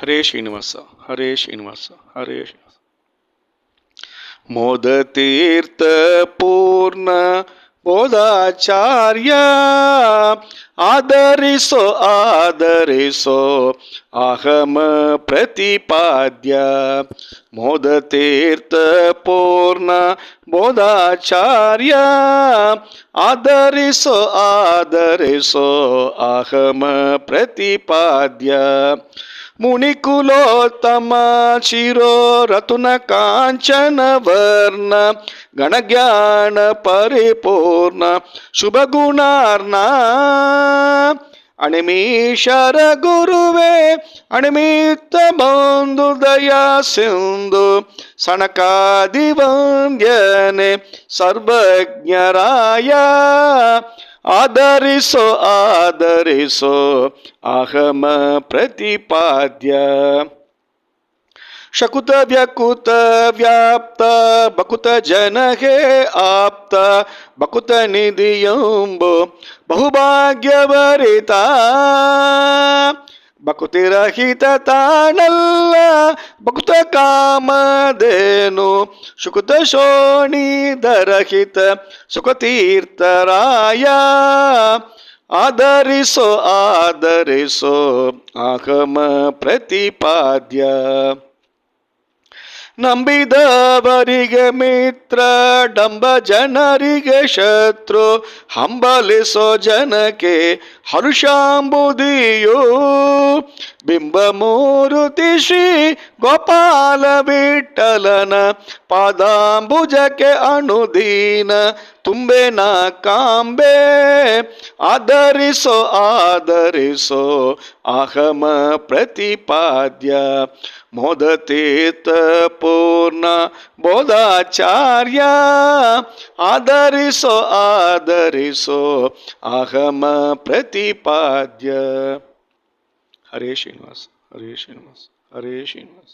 ಹರೇ ಶ್ರೀನಿವಾಸ, ಹರೇ ಶ್ರೀನಿವಾಸ, ಹರೇ ಶ್ರೀನಿವಾಸ. ಮೋದತೀರ್ಥ ಪೂರ್ಣ ಬೋಧಾಚಾರ್ಯ ಆದರಿಸೋ ಆದರಿಸೋ ಅಹಮ ಪ್ರತಿಪಾದ್ಯ. ಮೋದತೀರ್ಥ ಪೂರ್ಣ ಬೋಧಾಚಾರ್ಯ ಆದರಿಸೋ ಆದರಿಸೋ ಅಹಮ ಪ್ರತಿಪಾದ್ಯ. ಮುನಿಕುಲೋತ್ತಮ ಶಿರೋ ರತುನ ಕಾಂಚನ ವರ್ಣ ಗಣಜ್ಞಾನ ಪರಿಪೂರ್ಣ ಶುಭ ಗುಣಾರ್ಣ. ಅಣಿಮೀಶರ ಗುರುವೇ ಅಣಿಮಿತ್ತ ಬಂಧು ದಯಾ ಸಿಂಧು ಸಣಕಾದಿ ವಂದ್ಯನೆ ಸರ್ವಜ್ಞರಾಯ. ಆದರಿಸೋ ಆದರಿಸೋ ಅಹಮ ಪ್ರತಿಪಾದ್ಯ. ಶಕುತ ವ್ಯಕುತ ವ್ಯಾಪ್ತ ಬಕುತ ಜನ ಹೇ ಆಪ್ತ ಬಕುತ ನಿಧಿಯಂಬೋ ಬಹುಭಾಗ್ಯವರಿತ. ಬಕುತಿರಹಿತ ತಾನಲ್ಲ ಬಕುತ ಕಾಮಧೇನು ಶುಕುತ ಶೋಣಿದರಹಿತ ಸುಖತೀರ್ಥರಾಯ. ಆದರಿಸೋ ಆದರಿಸೋ ಅಹಮ ಪ್ರತಿಪಾದ್ಯ. ನಂಬಿದವರಿಗೆ ಮಿತ್ರ ಡಂಬ ಜನರಿಗೆ ಶತ್ರು ಹಂಬಲಿಸೋ ಜನಕ್ಕೆ ಹರುಷಾಂಬುದಿಯೋ. ಬಿಂಬಮೂರುತಿ ಶ್ರೀ ಗೋಪಾಲ ವಿಠಲನ ಪಾದಾಂಬುಜಕ್ಕೆ ಅನುದೀನ ತುಂಬೆನ ಕಾಂಬೆ. ಆದರಿಸೋ ಆದರಿಸೋ ಅಹಮ ಪ್ರತಿಪಾದ್ಯ. ಮೋದತೀರ್ಥ ಪೂರ್ಣ ಬೋಧಾಚಾರ್ಯ ಆದರಿಸೋ ಆದರಿಸೋ ಅಹಮ ಪ್ರತಿಪಾದ್ಯ. ಹರೇ ಶ್ರೀನಿವಾಸ, ಹರೇ ಶ್ರೀನಿವಾಸ, ಹರೇ ಶ್ರೀನಿವಾಸ.